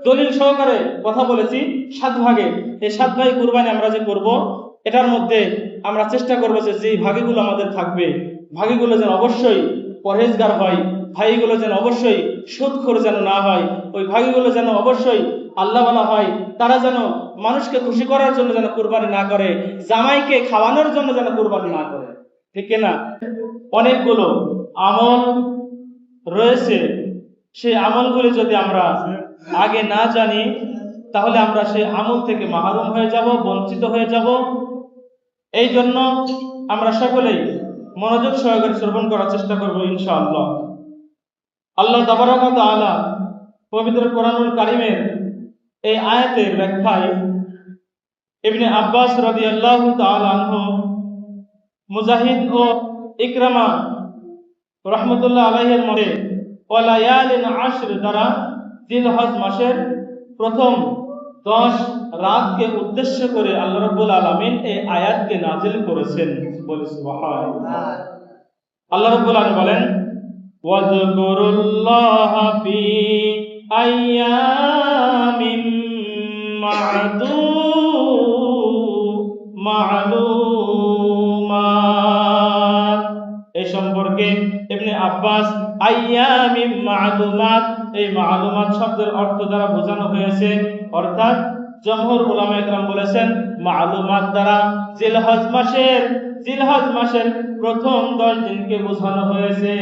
দলিল সহকারে কথা বলেছি 7 ভাগে। এই 7 ভাগে কুরবানি আমরা যে করব, এটার মধ্যে আমরা চেষ্টা করব যে ভাগেগুলো আমাদের থাকবে, ভাগেগুলো যেন অবশ্যই পরহেজগার হয়, ভাগেগুলো যেন অবশ্যই সুদখোর যেন না হয়, ওই ভাগেগুলো যেন অবশ্যই আল্লাহওয়ালা হয়, তারা যেন মানুষকে খুশি করার জন্য যেন কুরবানি না করে, জামাইকে খাওয়ানোর জন্য যেন কুরবানি না করে, ঠিক না? অনেকগুলো আমল রয়েছে, সেই আমলগুলি যদি আমরা আগে না জানি তাহলে আমরা সেই আমল থেকে মাহরুম হয়ে যাব, বঞ্চিত হয়ে যাব। এই জন্য আমরা সকলেই মনোযোগ সহকারে শ্রবণ করার চেষ্টা করব ইনশাআল্লাহ। আল্লাহ তাবারক ওয়া তাআলা পবিত্র কোরআনুল কারীমের এই আয়াতের ব্যাখ্যায় ইবনে আব্বাস রাদিয়াল্লাহু তাআলা আনহু, মুজাহিদ ও ইকরামা রাহমাতুল্লাহ আলাইহির মতে ওয়ালায়ালিন আশর দ্বারা জিলহজ মাসের প্রথম 10 রাতকে উদ্দেশ্য করে আল্লাহ রাব্বুল আলামিন এই আয়াতকে নাযিল করেছেন। বলি সুবহানাল্লাহ। আল্লাহ রাব্বুল আলামিন বলেন ওয়াযকুরুল্লাহা ফি আইয়ামিম মা'লুমাত। এই সম্পর্কে ইবনে আব্বাস আইয়ামিম মা'লুমাত, এই মা'লুমাত শব্দের অর্থ দ্বারা বোঝানো হয়েছে, অর্থাৎ জমহুর উলামায়ে কেরাম বলেছেন মা'লুমাত দ্বারা জিলহজ মাসের প্রথম 10 দিনকে বোঝানো হয়েছে।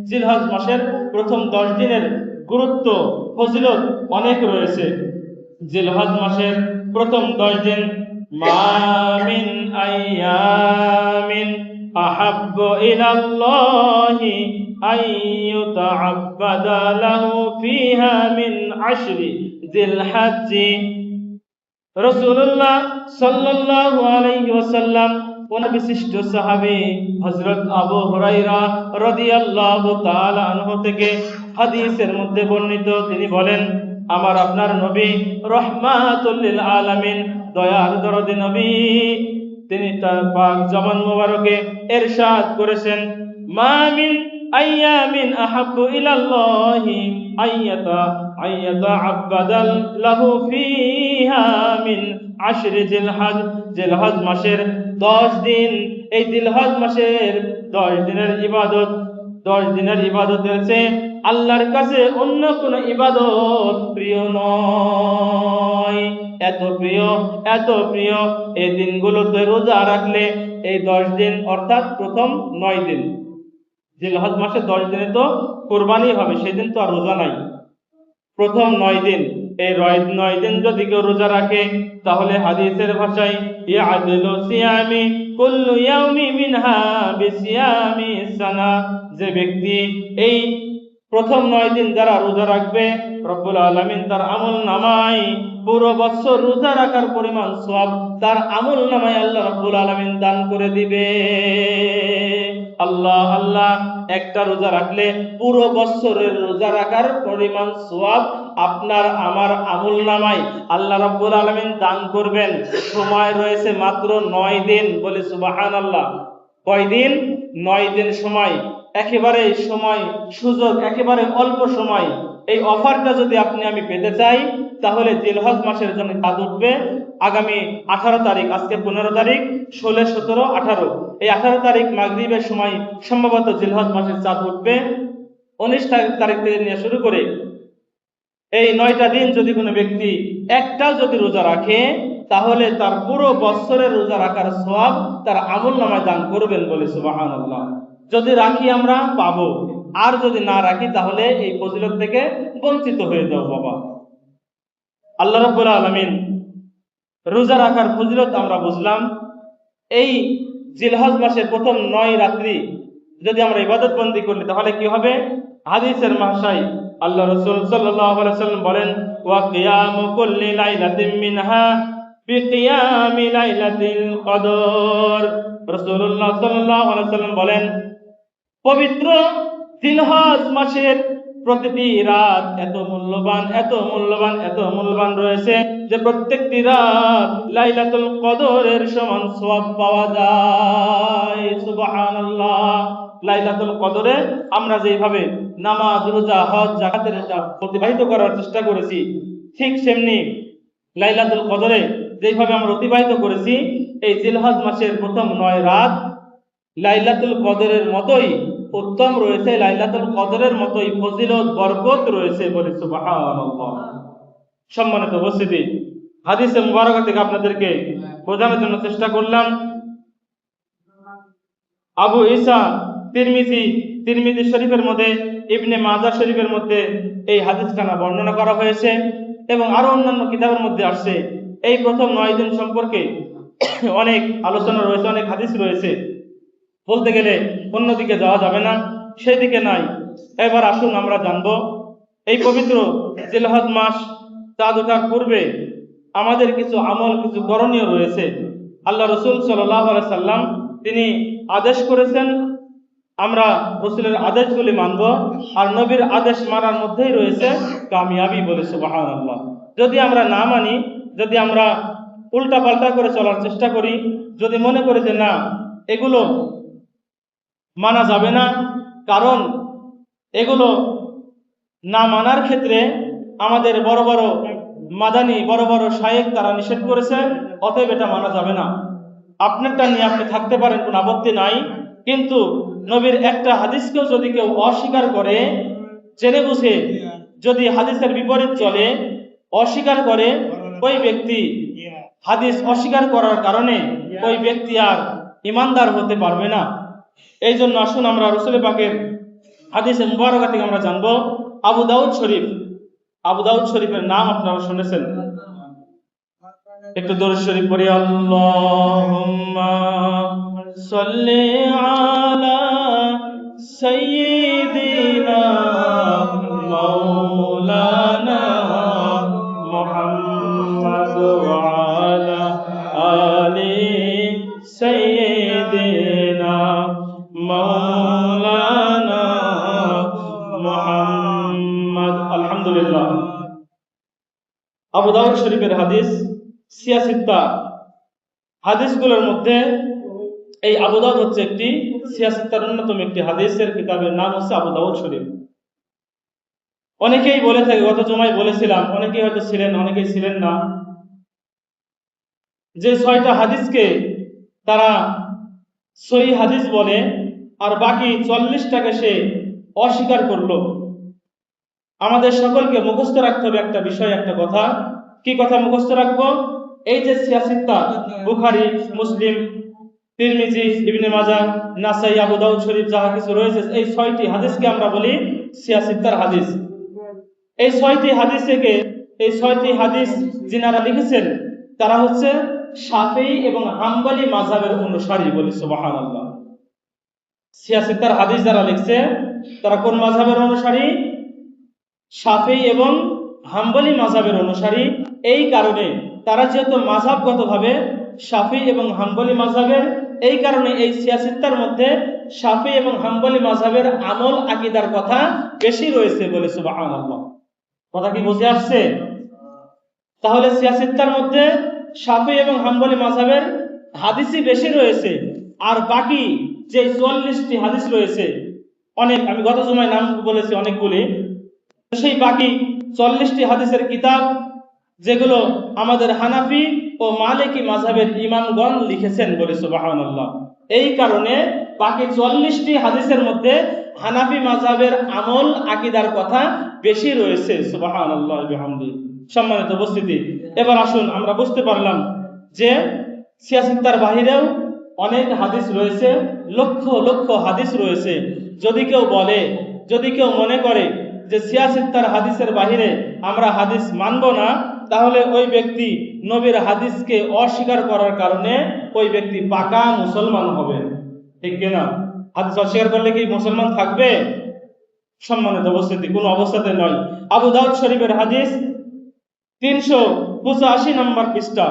জিলহজ মাসের প্রথম 10 দিনের গুরুত্ব, ফজিলত অনেক রয়েছে। জিলহজ মাসের প্রথম 10 দিন মা মিন আইয়ামিন আহাব্বু ইলাল্লাহি আইয়ুতাআব্বাদা লাহু ফিহা মিন আশরি জিলহজ্জি। রাসূলুল্লাহ সাল্লাল্লাহু আলাইহি ওয়াসাল্লাম কোন বিশিষ্ট সাহাবী হযরত আবু হুরায়রা রাদিয়াল্লাহু তাআলা আনহু থেকে হাদিসের মধ্যে বর্ণিত, তিনি বলেন আমার আপনার নবী রাহমাতুল লিল আলামিন, দয়ার দরদি নবী, তিনি তার পাক জবান মোবারকে ইরশাদ করেছেন মা মিন আইয়ামিন আহাব্বু ইলাল্লাহি আব্বাদাল লাহু ফিহা মিন আশরি জিলহজ। জিলহজ মাসের 10 দিন, এই জিলহজ মাসের 10 দিনের ইবাদত, 10 দিনের ইবাদতের চেয়ে আল্লাহর কাছে অন্য কোন ইবাদত প্রিয় নয়। এত প্রিয় এই দিনগুলোতে রোজা রাখলে, এই 10 দিন অর্থাৎ প্রথম 9 দিন, জিলহজ মাসের 10 দিনে তো কুরবানি হবে, সেদিন তো আর রোজা নাই। প্রথম 9 দিন, এই 9 দিন যদি কেউ রোজা রাখে তাহলে হাদিসের ভাষায় ইয়াদিলু সিয়ামি কুল্লু ইয়াউমি মিনহা বিসিয়ামি সানা, যে ব্যক্তি এই প্রথম 9 দিন যারা রোজা রাখবে, রব্বুল আলামিন তার আমল নামায় পুরো বছর রোজা রাখার পরিমাণ সওয়াব তার আমল নামায় আল্লাহ রব্বুল আলামিন দান করে দিবে। আল্লাহ আল্লাহ, একটা রোজা রাখলে পুরো বছরের রোজা রাখার পরিমাণ সওয়াব আপনার আমার আমল নামায় আল্লাহ রাব্বুল আলামিন দান করবেন। সময় রয়েছে মাত্র 9 দিন, বলে সুবহানাল্লাহ। কয় দিন? 9 দিন সময়, একেবারে সময় সুযোগ একেবারে অল্প সময়। এই অফারটা যদি আপনি আমি পেতে চাই তাহলে জিলহজ মাসের জন্য কাজ উঠবে আগামী 18 তারিখ, আজকে 15 তারিখ, 16, 17, 18, এই 18 তারিখ মাগরিবের সময় সম্ভবত জিলহজ মাসের চাঁদ উঠবে। 19 তারিখ থেকে নিয়ে শুরু করে এই 9টা দিন যদি কোনো ব্যক্তি একটাও যদি রোজা রাখে তাহলে তার পুরো বছরের রোজা রাখার সওয়াব তার আমল নামায় দান করবেন, বলে সুবহানাল্লাহ। যদি রাখি আমরা পাবো, আর যদি না রাখি তাহলে এই ফজিলত থেকে বঞ্চিত হয়ে যাব বাবা। আল্লাহ রাব্বুল আলামিন রোজা রাখার ফজিলত আমরা বুঝলাম। এই জিলহজ মাসের প্রথম 9 রাত্রি যদি আমরা ইবাদত বন্দি করি তাহলে কি হবে? হাদিসের ভাষায় আল্লাহ রাসূল সাল্লাল্লাহু আলাইহি ওয়াসাল্লাম বলেন ওয়া কিয়ামু কুল্লি লাইলাতিন মিনহা বিকিয়ামি লাইলাতিল কদর। রাসূলুল্লাহ সাল্লাল্লাহু আলাইহি ওয়াসাল্লাম বলেন পবিত্র জিলহজ মাসের প্রতিটি রাত এত মূল্যবান, এত মূল্যবান, এত মূল্যবান রয়েছে যে প্রত্যেকটি রাত লাইলাতুল কদরের সমান সওয়াব পাওয়া যায়। সুবহানাল্লাহ। লাইলাতুল কদরে আমরা যেভাবে নামাজ, রোজা, হজ, যাকাতের অতিবাহিত করার চেষ্টা করেছি, ঠিক সেমনি লাইলাতুল কদরে যেভাবে আমরা অতিবাহিত করেছি, এই জিলহজ মাসের প্রথম 9 রাত লাইলাতুল কদরের মতোই উত্তম রয়েছে, লাইলাতুল কদরের মতোই ফজিলত বরকত রয়েছে বলে সুবহানাল্লাহ। সম্মানিত উপস্থিতি, হাদিসে মুবারকা থেকে আপনাদেরকে বোঝানোর জন্য চেষ্টা করলাম। আবু ঈসা তিরমিজি শরীফের মধ্যে, ইবনে মাজাহ শরীফের মধ্যে এই হাদিসখানা বর্ণনা করা হয়েছে এবং আরো অন্যান্য কিতাবের মধ্যে আসছে। এই প্রথম 9 দিন সম্পর্কে অনেক আলোচনা রয়েছে, অনেক হাদিস রয়েছে। বলতে গেলে অন্যদিকে যাওয়া যাবে না, সেই দিকে নাই। এবার আসুন আমরা জানবো এই পবিত্র জিলহজ মাস চাঁদ ওঠার পূর্বে আমাদের কিছু আমল, কিছু করণীয় রয়েছে। আল্লাহ রসুল সাল্লাল্লাহু আলাইহি সাল্লাম তিনি আদেশ করেছেন, আমরা রসুলের আদেশগুলি মানব, আর নবীর আদেশ মানার মধ্যেই রয়েছে কামিয়াবি বলে সুবহানাল্লাহ। যদি আমরা না মানি, যদি আমরা উল্টা পাল্টা করে চলার চেষ্টা করি, যদি মনে করি যে না এগুলো মানা যাবে না, কারণ এগুলো না মানার ক্ষেত্রে আমাদের বড় বড় মাদানি, বড় বড় শায়েখ তারা নিষেধ করেছে, অতএব এটা মানা যাবে না। আপনারটা নিয়ে আপনি থাকতে পারেন, কোনো আপত্তি নাই, কিন্তু নবীর একটা হাদিসকেও যদি কেউ অস্বীকার করে, জেনে বুঝে যদি হাদিসের বিপরীত চলে, অস্বীকার করে, ওই ব্যক্তি হাদিস অস্বীকার করার কারণে ওই ব্যক্তি আর ইমানদার হতে পারবে না। এই জন্য আসুন আমরা রাসূল পাকের হাদিসে মুবারকা থেকে আমরা জানবো আবু দাউদ শরীফের নাম আপনারা শুনেছেন, একটু দরুদ শরীফ পড়ি। আল্লাহুম্মা সাল্লি আলা সাইয়্যিদিনা মাওলানা মুহাম্মদ ওয়া আলা আলি সাইয়্যিদিনা মাওলানা মুহাম্মদ। আলহামদুলিল্লাহ। আবু দাউদ শরীফের হাদিস সিয়াসিত্তা হাদিসগুলোর মধ্যে এই আবু দাউদ হচ্ছে একটি সিয়াসিত্তার অন্যতম একটি হাদিসের কিতাবের নাম হচ্ছে আবু দাউদ শরীফ। অনেকেই বলে থাকে, গত জুমায় বলেছিলাম, অনেকেই হয়তো ছিলেন, অনেকেই ছিলেন না, যে 6টা হাদিসকে তারা সহিহ হাদিস বলে আর বাকি 40টাকে সে অস্বীকার করলো। আমাদের সকলকে মুখস্থ রাখতে হবে একটা বিষয়, একটা কথা। কি কথা মুখস্থ রাখবো? এই যে সিয়াসিত্তা, বুখারী, মুসলিম, তিরমিজি, ইবনে মাজাহ, নাসাই, আবু দাউদ শরীফ যাহা কিছু রয়েছে, এই 6টি হাদিসকে আমরা বলি সিয়াসিত্তার হাদিস। এই 6টি হাদিস যিনারা লিখেছেন তারা হচ্ছে শাফিঈ এবং হাম্বলি মাযহাবের অনুসারী বলি সুবহানাল্লাহ। সিয়াসিত্তার হাদিস যারা লিখছে তারা কোন মাযহাবের অনুসারী? শাফিঈ এবং হাম্বলি মাযহাবের অনুসারী। এই কারণে তারা যেহেতু মাযহাবগতভাবে শাফিঈ এবং হাম্বলি মাযহাবের, এই কারণে এই সিয়াসিত্তার মধ্যে শাফিঈ এবং হাম্বলি মাযহাবের আমল, আকীদার কথা বেশি রয়েছে বলে সুবহানাল্লাহ। কথা কি বুঝে আসছে? তাহলে সিয়াসিত্তার মধ্যে শাফিঈ এবং হাম্বলি মাযহাবের হাদিসই বেশি রয়েছে, আর বাকি যে 44টি হাদিস রয়েছে, অনেক, আমি গত সময় নাম বলেছি অনেকগুলি, সেই বাকি 40টি হাদিসের কিতাব যেগুলো আমাদের হানাফি ও মালিকি মাযহাবের ইমামগণ লিখেছেন বলে সুবহানাল্লাহ। এই কারণে বাকি 40টি হাদিসের মধ্যে হানাফি মাযহাবের আমল, আকীদার কথা বেশি রয়েছে সুবহানাল্লাহ বিহামদিহি। সম্মানিত উপস্থিতি, এবার আসুন আমরা বুঝতে পারলাম যে সিয়াসিত্তার বাহিরেও অনেক হাদিস রয়েছে, লক্ষ লক্ষ হাদিস রয়েছে। যদি কেউ মনে করে যে সিয়াসিত্তার হাদিসের বাহিরে আমরা হাদিস মানব না, তাহলে ওই ব্যক্তি নবীর হাদিসকে অস্বীকার করার কারণে ওই ব্যক্তি পাকা মুসলমান হবে, ঠিক কিনা? হাদিস অস্বীকার করলে কি মুসলমান থাকবে? সম্মানিত উপস্থিতি, কোন অবস্থাতে নয়। আবু দাউদ শরীফের হাদিস 385 নম্বর পৃষ্ঠা।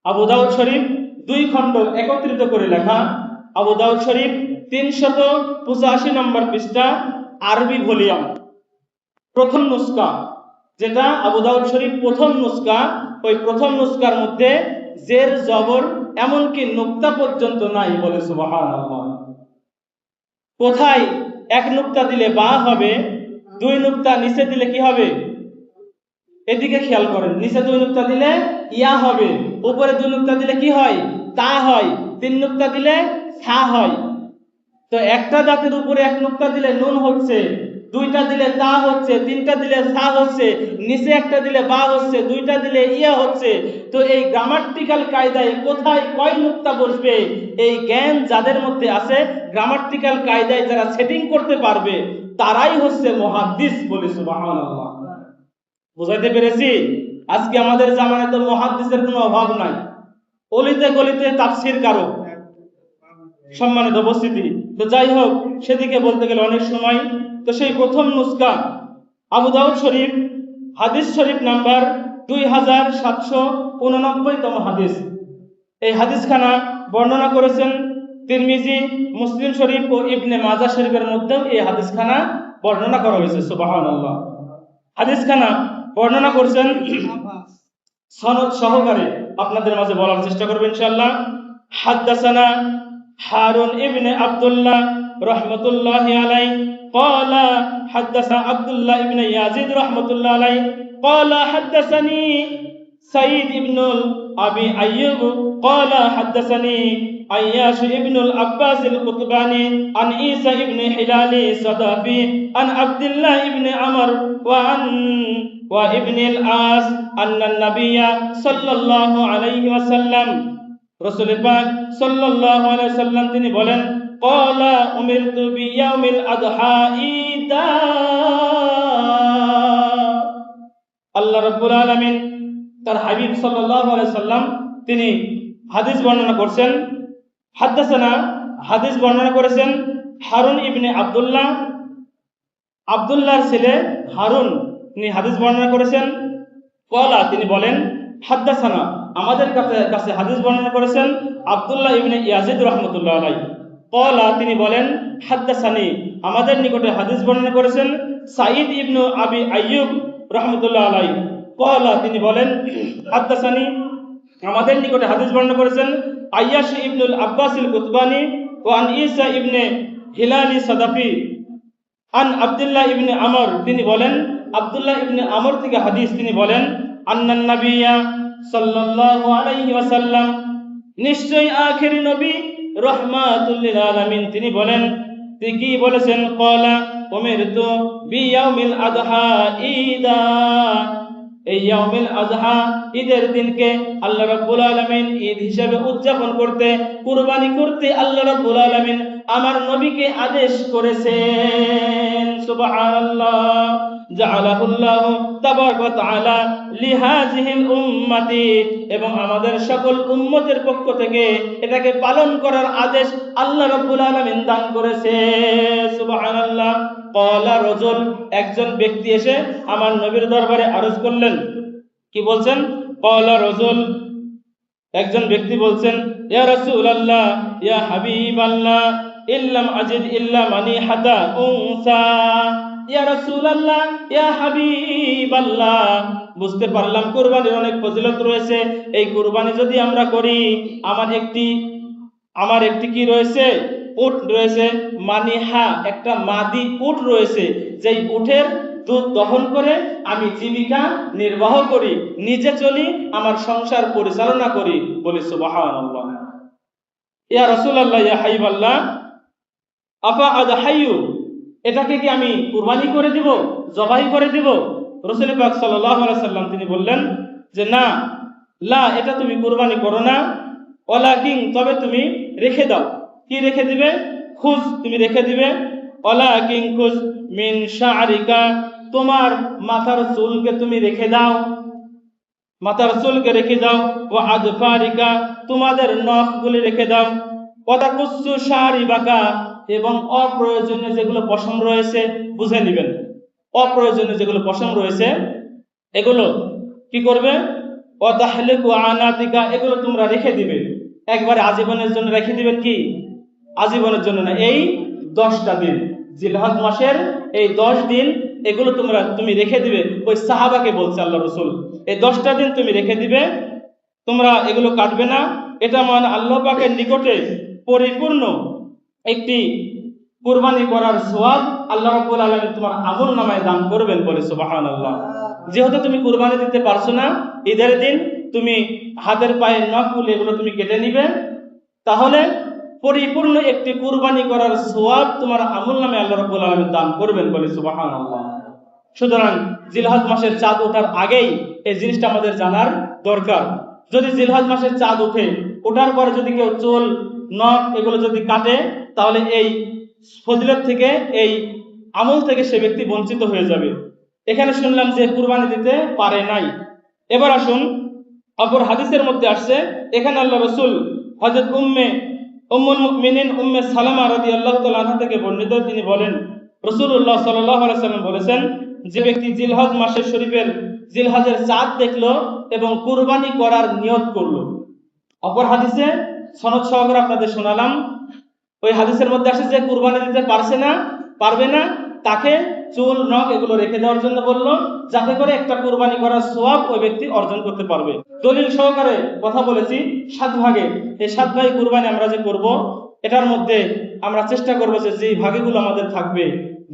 আবু দাউদ শরীফ 2 খণ্ড একত্রিত করে লেখা। আবু দাউদ শরীফ 385 নম্বর পৃষ্ঠা, আরবি ভলিউম। প্রথম নুসকা, যেটা আবু দাউদ শরীফ প্রথম নুসকা, ওই প্রথম নুসকার মধ্যে জের জবর এমনকি নুক্তা পর্যন্ত নাই। বলে সুবহানাল্লাহ। কোথায় এক নুক্তা দিলে বা হবে, দুই নুক্তা নিচে দিলে কি হবে? এদিকে খেয়াল করেন, নিচে দুই নুক্তা দিলে ইয়া হবে, উপরে দুই নুক্তা দিলে কি হয়? তা হয়। তিন নুক্তা দিলে সা হয়। তো একটা দাঁতের উপরে এক নুক্তা দিলে নুন হচ্ছে, দুইটা দিলে তা হচ্ছে, তিনটা দিলে সা হচ্ছে, নিচে একটা দিলে বা হচ্ছে, দুইটা দিলে ইয়া হচ্ছে। তো এই গ্রামাটিক্যাল কায়দায় কোথায় কয় নুক্তা বসবে, এই জ্ঞান যাদের মধ্যে আছে, গ্রামাটিক্যাল কায়দায় যারা সেটিং করতে পারবে, তারাই হচ্ছে মুহাদ্দিস। বলি সুবহানাল্লাহ। বুঝাইতে পেরেছি? আজকে আমাদের জামানায় তো মুহাদ্দিসের কোনো অভাব নাই, অলিতে গলিতে তাফসীর কারক। সম্মানিত উপস্থিতি, তো যাই হোক, সেদিকে বলতে গেলে অনেক সময়। তো সেই প্রথম নুসকা আবু দাউদ শরীফ, হাদিস শরীফ নাম্বার 2789তম হাদিস। এই হাদিসখানা বর্ণনা করেছেন তিরমিজি, মুসলিম শরীফ ও ইবনে মাজাহ শরীফের মধ্যেও এই হাদিসখানা বর্ণনা করা হয়েছে। সুবহানাল্লাহ। হাদিসখানা বর্ণনা করছেন সনদ সহকারে, আপনাদের মাঝে বলার চেষ্টা করব ইনশাআল্লাহ। হাদাসানা হারুন ইবনে আব্দুল্লাহ রাহমাতুল্লাহি আলাইহি قال حدثنا عبد الله بن يزيد رحمة الله عليه قال حدثني سعيد بن أبي أيوب قال حدثني عياش بن العباس القطباني عن عيسى بن هلال الصدفي عن عبد الله بن عمر وابن العاص أن النبي صلى الله عليه وسلم رسول পাক সাল্লাল্লাহু আলাইহি ওয়াসাল্লাম তিনি বলেন, ক্বালা উমিরতু বিয়াউমিল আযহা ঈদা। আল্লাহ রাব্বুল আলামিন তার হাবিব সাল্লাল্লাহু আলাইহি ওয়াসাল্লাম তিনি হাদিস বর্ণনা করছেন। হাদাসানা, হাদিস বর্ণনা করেছেন হারুন ইবনে আব্দুল্লাহ, আব্দুল্লাহর ছেলে হারুন, তিনি হাদিস বর্ণনা করেছেন। ক্বালা, তিনি বলেন, হাদাসানা, আমাদের কাছে হাদিস বর্ণনা করেছেন আব্দুল্লাহ ইবনে ইয়াজিদ রাহমাতুল্লাহ আলাইহি। ক্বালা, তিনি বলেন, হাদাসানি, আমাদের নিকটে হাদিস বর্ণনা করেছেন সাঈদ ইবনে আবি আইয়ুব রাহমাতুল্লাহ আলাইহি। ক্বালা, তিনি বলেন, হাদাসানি, আমাদের নিকটে হাদিস বর্ণনা করেছেন আইয়াশ ইবনুল আব্বাস আল কুতবানি ও আন ঈসা ইবনে হিলালি সাদাফি আন আব্দুল্লাহ ইবনে আমর, তিনি বলেন, আব্দুল্লাহ ইবনে আমর থেকে হাদিস, তিনি বলেন, আন্নান নাবিয়্যা সাল্লাল্লাহু আলাইহি ওয়াসাল্লাম, নিশ্চয়ই আখেরি নবী রাহমাতুল লিল আলামিন, তিনি বলেন, তিনি কি বলেছেন? ক্বালা উমিরতু বিয়াউমিল আযহা ঈদা। এই ইয়াউমিল আযহা, ঈদের দিনকে আল্লাহ রাব্বুল আলামিন ঈদ হিসেবে উদযাপন করতে, কুরবানি করতে আল্লাহ রাব্বুল আলামিন আমার নবীকে আদেশ করেছেন। সুবহানাল্লাহ। জাআলাহুল্লাহু তাবারাক ওয়া তাআলা লিহাযিহিল উম্মতি, এবং আমাদের সকল উম্মতের পক্ষ থেকে এটাকে পালন করার আদেশ আল্লাহ রাব্বুল আলামিন দান করেছে। সুবহানাল্লাহ। ক্বালা রাজুল, একজন ব্যক্তি এসে আমার নবীর দরবারে আরজ করলেন। কি বলছেন? ক্বালা রাজুল, একজন ব্যক্তি বলছেন, ইয়া রাসূলুল্লাহ, ইয়া হাবিবাল্লাহ, ইল্লাম আজিদ ইল্লা মানিহাতা উনসা। ইয়া রাসূলুল্লাহ, ইয়া হাবিবাল্লাহ, বুঝতে পারলাম কুরবানির অনেক ফজিলত রয়েছে। এই কুরবানি যদি আমরা করি, আমার একটি কি রয়েছে? উট রয়েছে। মানিহা, একটা মাদি উট রয়েছে, যেই উটের দুধ দহন করে আমি জীবিকা নির্বাহ করি, নিজে চলি, আমার সংসার পরিচালনা করি। বলি সুবহানাল্লাহ। ইয়া রাসূলুল্লাহ, ইয়া হাবিবাল্লাহ, আফা আযহাইয়ু, এটাকে কি আমি কুরবানি করে দিব, জবাই করে দিব? রাসূল পাক সাল্লাল্লাহু আলাইহি সাল্লাম তিনি বললেন যে না, লা, এটা তুমি কুরবানি করো না। ওয়ালাকিন, তবে তুমি রেখে দাও। কি রেখে দিবে? খুজ, তুমি রেখে দিবে। ওয়ালাকিন খুজ মিন শা'রিকা, তোমার মাথার চুলকে তুমি রেখে দাও, মাথার চুলকে রেখে দাও। ওয়া আযফারিকা, তোমাদের নখগুলি রেখে দাও। ওয়া তাকুসসু শারিবাকা, এবং অপ্রয়োজনীয় যেগুলো পশম রয়েছে, বুঝে নেবেন, অপ্রয়োজনীয় যেগুলো পশম রয়েছে এগুলো কি করবে? ওয়া তাহলিকু আনাতিকা, এগুলো তোমরা রেখে দিবে। একবারে আজীবনের জন্য রেখে দিবেন কি? আজীবনের জন্য না, এই 10টা দিন, জিলহজ মাসের এই 10 দিন এগুলো তুমি রেখে দিবে। ওই সাহাবাকে বলছে আল্লাহ রসুল, এই 10টা দিন তুমি রেখে দিবে, তোমরা এগুলো কাটবে না। এটা মানে আল্লাহ পাকের নিকটে পরিপূর্ণ একটি কুরবানি করার সওয়াব আল্লাহ রাব্বুল আলামিন তোমার আমল নামায় দান করবেন বলে সুবহানাল্লাহ। যেহেতু তুমি কুরবানি দিতে পারছো না, ঈদের দিন তুমি হাতের পায়ের নখগুলো এগুলো তুমি কেটে নিবে, তাহলে পরিপূর্ণ একটি কুরবানি করার সওয়াব তোমার আমল নামে আল্লাহ রাব্বুল আলামিন দান করবেন বলে সুবহানাল্লাহ। সুতরাং জিলহজ মাসের চাঁদ ওঠার আগেই এই জিনিসটা আমাদের জানার দরকার। যদি জিলহজ মাসের চাঁদ ওঠার পরে যদি কেউ চুল নখ এগুলো যদি কাটে, তাহলে এই ফজিলত থেকে, এই আমল থেকে সে ব্যক্তি বঞ্চিত হয়ে যাবে। এখানে শুনলাম যে কুরবানি দিতে পারে নাই। এবার আসুন, অপর হাদিসের মধ্যে আসছে, এখানে আল্লাহ রসুল হযরত উম্মুল মুমিনিন উম্মে সালামা রাদিয়াল্লাহু তাআলা আনহা থেকে বর্ণিত, তিনি বলেন রাসূলুল্লাহ সাল্লাল্লাহু আলাইহি ওয়াসাল্লাম বলেছেন, যে ব্যক্তি জিলহজ মাসের শরীফের জিলহজের চাঁদ দেখলো এবং কুরবানি করার নিয়ত করলো। অপর হাদিসে সনদ সহকারে আপনাদের শোনালাম, ওই হাদিসের মধ্যে আসে যে কুরবানি দিতে পারবে না, তাকে চুল নখ এগুলো রেখে দেওয়ার জন্য বললো, যাতে করে একটা কুরবানি করার সওয়াব ওই ব্যক্তি অর্জন করতে পারবে। দলিল সহকারে কথা বলেছি 7 ভাগে। এই 7 ভাগে কুরবানি আমরা যে করব, এটার মধ্যে আমরা চেষ্টা করবো যে ভাগেগুলো আমাদের থাকবে,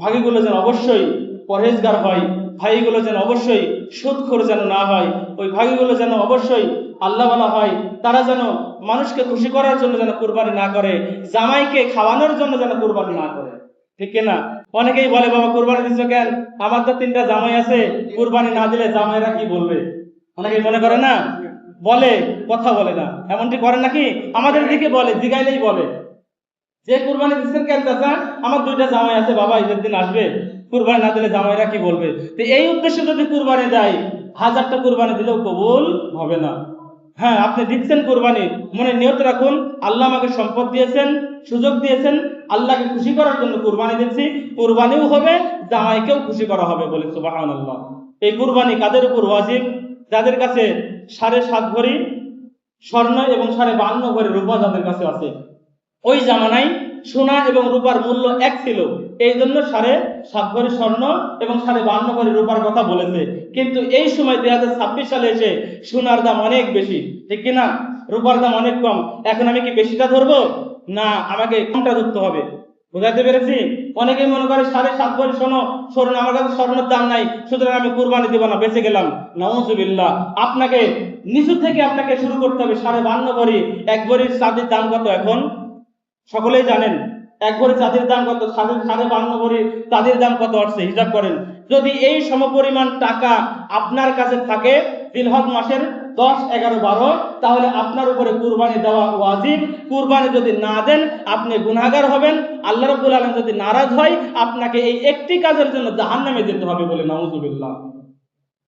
ভাগেগুলো যেন অবশ্যই পরহেজগার হয়, ভাগেগুলো যেন অবশ্যই সুদখোর যেন না হয়, ওই ভাগেগুলো যেন অবশ্যই আল্লাহওয়ালা হয়, তারা যেন মানুষকে খুশি করার জন্য যেন কুরবানি না করে, জামাইকে খাওয়ানোর জন্য যেন কুরবানি না করে। ঠিক না? অনেকেই বলে, বাবা কুরবানি দিচ্ছ কেন, আমার তো 3টা জামাই আছে, কুরবানি না দিলে জামাইরা কি বলবে? অনেকেই মনে করে না, বলে, কথা বলে না, এমনটি করে নাকি? আমাদের দিকে বলে, জিগাইলেই বলে যে কুরবানি দিচ্ছেন কেন চাচা, আমার 2টা জামাই আছে, বাবা ঈদের দিন আসবে, কুরবানি না দিলে জামাইরা কি বলবে? তো এই উদ্দেশ্যে যদি কুরবানি দেয়, 1000টা কুরবানি দিলেও কবুল হবে না। হ্যাঁ, আপনি দিচ্ছেন কুরবানি, মনে নিয়ত রাখুন, আল্লাহ আমাকে সম্পদ দিয়েছেন, সুযোগ দিয়েছেন, আল্লাহকে খুশি করার জন্য কুরবানি দিচ্ছি, কুরবানিও হবে, জামাইকেও খুশি করা হবে বলে সুবহানাল্লাহ। এই কুরবানি কাদের উপর ওয়াজিব? যাদের কাছে 7.5 ভরি স্বর্ণ এবং 52 ভরি রূপা যাদের কাছে আছে। ওই জামানায় সোনা এবং রূপার মূল্য এক ছিল, এই জন্য 7.5 ভরি স্বর্ণ এবং 52 ভরি রূপার কথা বলেছে। কিন্তু এই সময় 2026 সালে এসে সোনার দাম অনেক বেশি, ঠিক কিনা? রূপার দাম অনেক কম। এখন আমি কি বেশিটা ধরবো? না, আমাকে কমটা ধরতে হবে। বুঝাতে পেরেছি? অনেকেই মনে করে 7.5 ভরি স্বর্ণ, আমার কাছে স্বর্ণের দাম নাই, সুতরাং আমি কুরবানি দিব না, বেঁচে গেলাম। নাউজুবিল্লাহ। আপনাকে নিচু থেকে আপনাকে শুরু করতে হবে। 52 ভরি, 1 ভরির চাঁদির দাম কত এখন? সকলেই জানেন। 1 ভরি চাঁদির দাম কত? 52 ভরি চাঁদির দাম কত আসছে, হিসাব করেন। যদি এই সমপরিমাণ টাকা আপনার কাছে থাকে জিলহজ মাসের 10, 11, 12, তাহলে আপনার উপরে কুরবানি দেওয়া ওয়াজিব। কুরবানি যদি না দেন আপনি গুনাহগার হবেন। আল্লাহ রাব্বুল আলামিন যদি নারাজ হয়, আপনাকে এই একটি কাজের জন্য জাহান্নামে যেতে হবে বলে নাউজুবিল্লাহ।